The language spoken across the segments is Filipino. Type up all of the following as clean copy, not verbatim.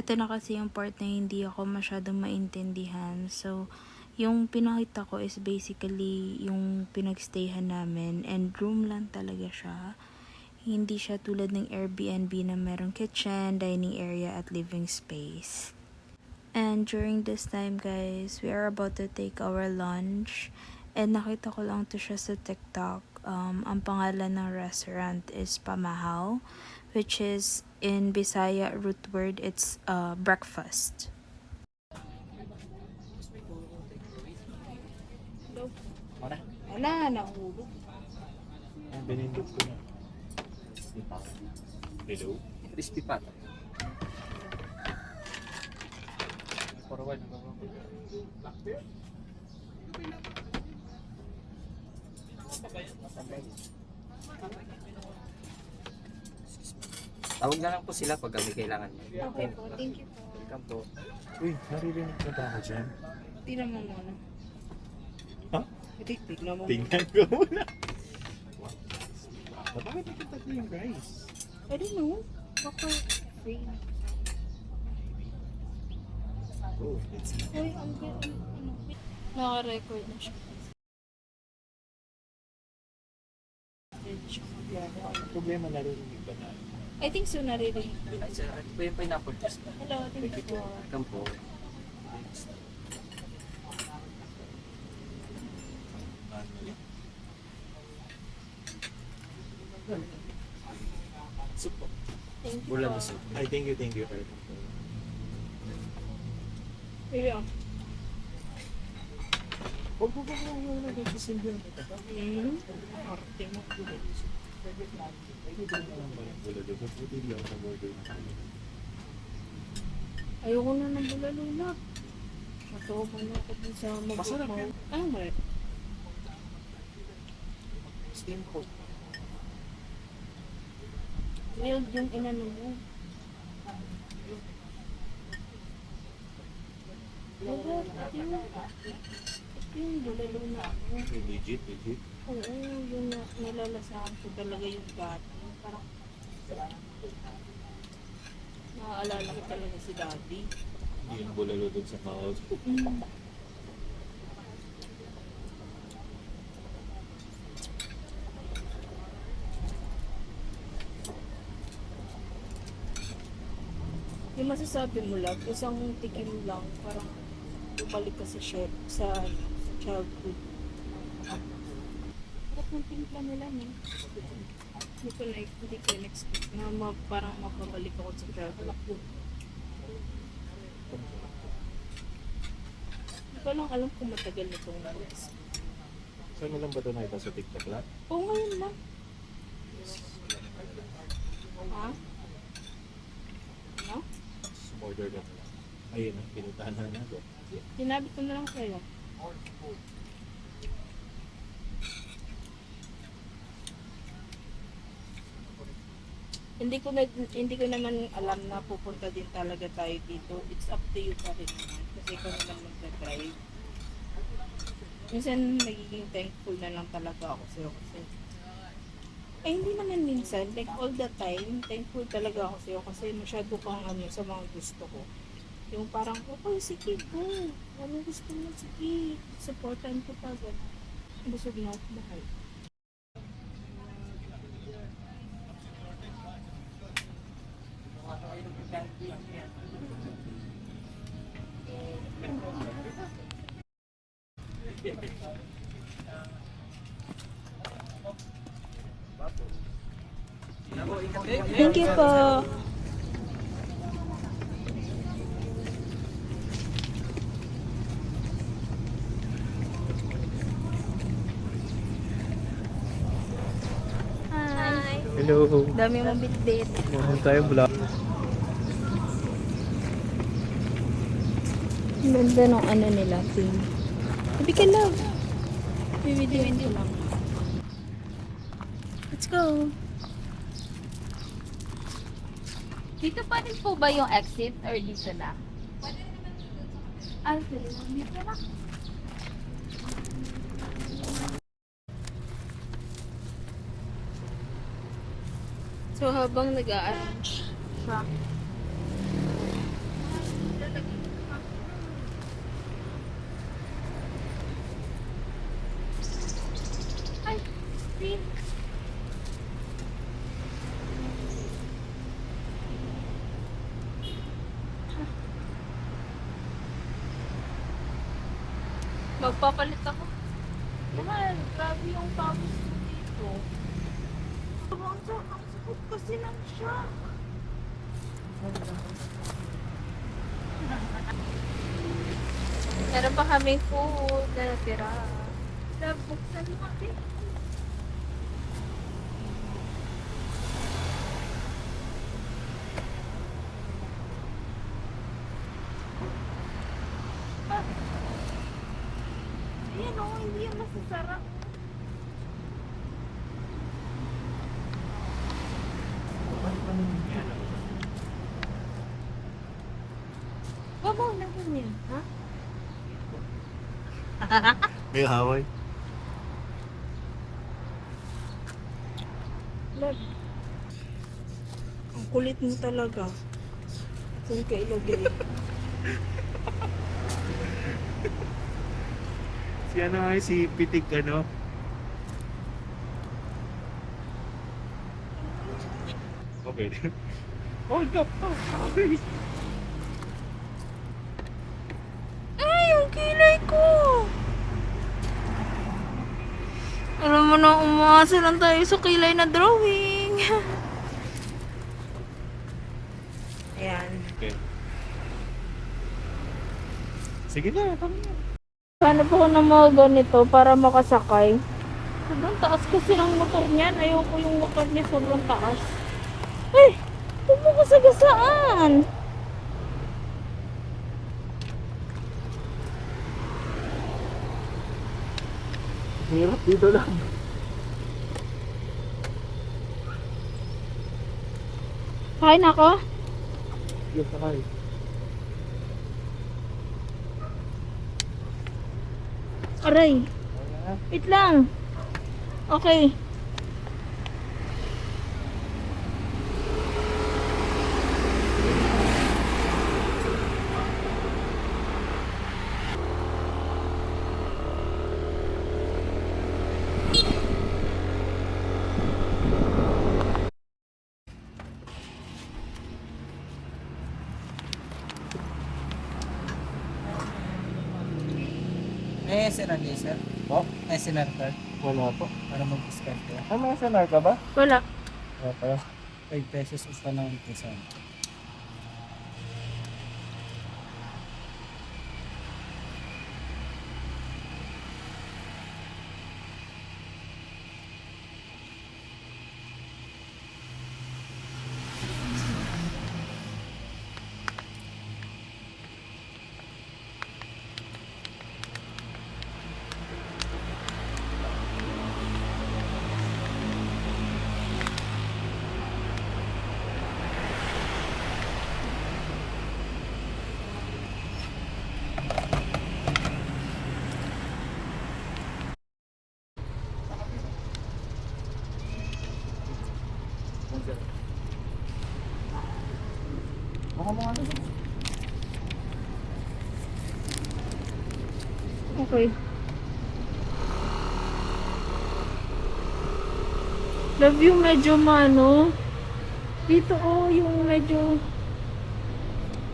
Ito na kasi yung part na hindi ako masyadong maintindihan. So, yung pinakita ko is basically yung pinagstayhan namin and room lang talaga siya. Hindi siya tulad ng Airbnb na merong kitchen, dining area at living space. And during this time guys, we are about to take our lunch and nakita ko lang to siya sa TikTok. Ang pangalan ng restaurant is Pamahaw, which is in Bisaya root word, it's breakfast. Wala, nahulog. Ang binindot ko na. Hello? Crispy pat. Parawan na ba? Tawag na lang po sila pag may kailangan niyo. Okay po, thank you po. Welcome po. Uy, naririnig na ba ako dyan? Tingnan mo muna. Ha? Tingnan mo muna. Tingnan ko muna. Bakit nagtatlo yung rice? I don't know. Baka free. Oh, it's Uy, ang ganda. Naka-record na siya. problema, naririnig ba na? I think so, naririnig. Ay, sir, ito po yung pineapple juice. Hello, thank you po. Welcome po. Soup po. Thank you Bulan po. na soup. Ay, thank you, Earl. Here you Huwag mo ba kung nagsisilbi ang ito? Arte mo. Ayoko na ng bulalula. Matuwa na ako dun sa Masarap magbukaw. yan. Ano ba? Steam po. Grilled yung inano mo. Yung bulaluna ako. Legit. Oo, yung nalalasahan ko talaga yung gato. Parang naaalala ko talaga si Daddy. Hindi yung bulalo dun sa mouth. Yung masasabi mo lang, isang tikim lang, parang bumalik ka sa chef, sa childhood. Harap ng timpla nila, no? Hindi ko in-expect na parang mapabalik ako sa childhood. Hindi ko lang alam kung matagal na itong recipe. Saan mo lang ba ito nakita sa TikTok lang? Oo, ngayon lang. Ha? Ano? Order ka na lang. Ayun, pinuntahan na natin. Sinabi ko na lang sa'yo. Hindi ko naman alam na pupunta din talaga tayo dito. It's up to you pa rin naman. Kasi ikaw naman magdadrive. Minsan nagiging thankful na lang talaga ako sa'yo kasi hindi naman minsan, like all the time, thankful talaga ako sa'yo kasi masyado kang sa mga gusto ko. Yung parang, okay, sige, go. Ano gusto mo, sige. Supportan ko pa, gano'n. Busog na ako, mahal. Thank you po. Hi. Hello. Dami mong bitbit. Meron tayong vlog. Ganda ng ano nila, theme. Sabi ka lang. Bibidyoin ko lang. Let's go. Dito pa rin po ba yung exit or dito na? Ah, sige. Dito na. So, habang nag-a-arrange siya, Magpapalit ako. Mahal, grabe yung pawis ko dito. Ang sakot kasi ng shock. Meron pa kaming food na natira. Love, buksan mo kasi. Ayan o, hindi yan masasarap. Babaw na ganyan, ha? May haway. Love. Ang kulit mo talaga. Saan ka ilagay? Si ano ay si Pitik ano? Okay. Hold up. Ay, yung kilay ko! Alam mo na, umasa lang tayo sa kilay na drawing. Ayan. Okay. Sige na, tama na. Paano po ako ng mga ganito para makasakay? Sobrang taas kasi ng motor niyan. Ayoko yung motor niya sobrang taas. Ay! Huwag mo kasagasaan! Hirap dito lang. Kain ako? Yes, sakay. Aray! Wait lang! Okay. May SNR kayo, sir? Po? SNR card Wala po. para mag-discount ka. Ah, may SNR ka ba? Wala. Wala pala. 5 pesos usta ng isa. Baka mga ano? Okay. Love yung medyo mano. Dito oh, yung medyo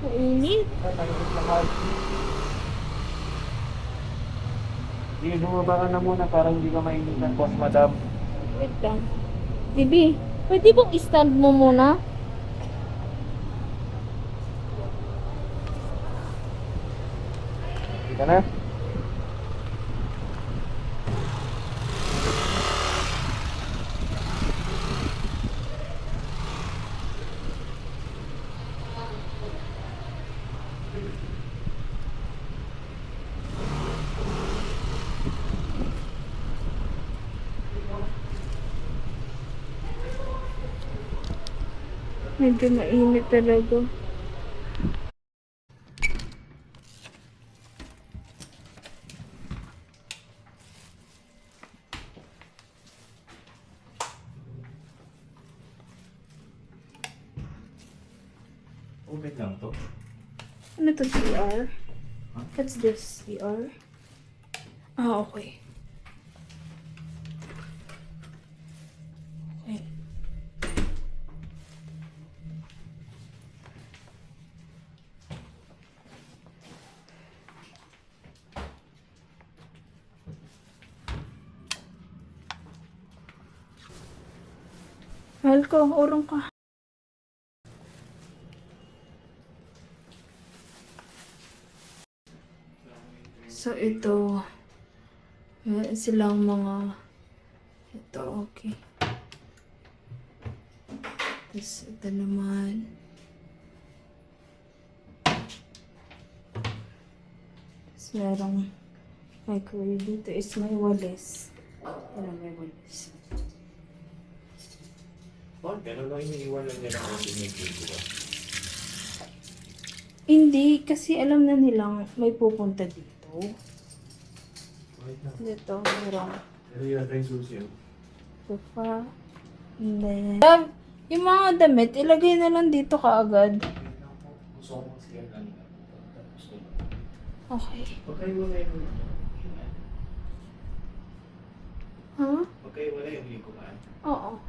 mainit. Sige, bumaba ka na muna para hindi ka mainit ng boss, madam. Wait lang. Bibi, pwede bang i-stand mo muna? Sige na. Medyo mainit talaga. Open lang to. Ano to, CR? Huh? What's this, CR? Ah, okay. Okay. Mahal ko, urong ka. So, ito. Meron silang mga... Ito, okay. Tapos, ito naman. Tapos, merong microwave. Dito is may walis. Wala, may walis. Oh, ganun lang iniiwan lang nila ang pinagpil, di ba? Hindi, kasi alam na nilang may pupunta dito. Wait na. Dito, merong Pero yata yung susi, oh. sofa. And then, yung mga damit, ilagay na lang dito kaagad. Wait lang po. Gusto ko mag-scan lang. Tapos, Okay. pagkaiwala yung Ha? pagkaiwala yung likuan. Oo.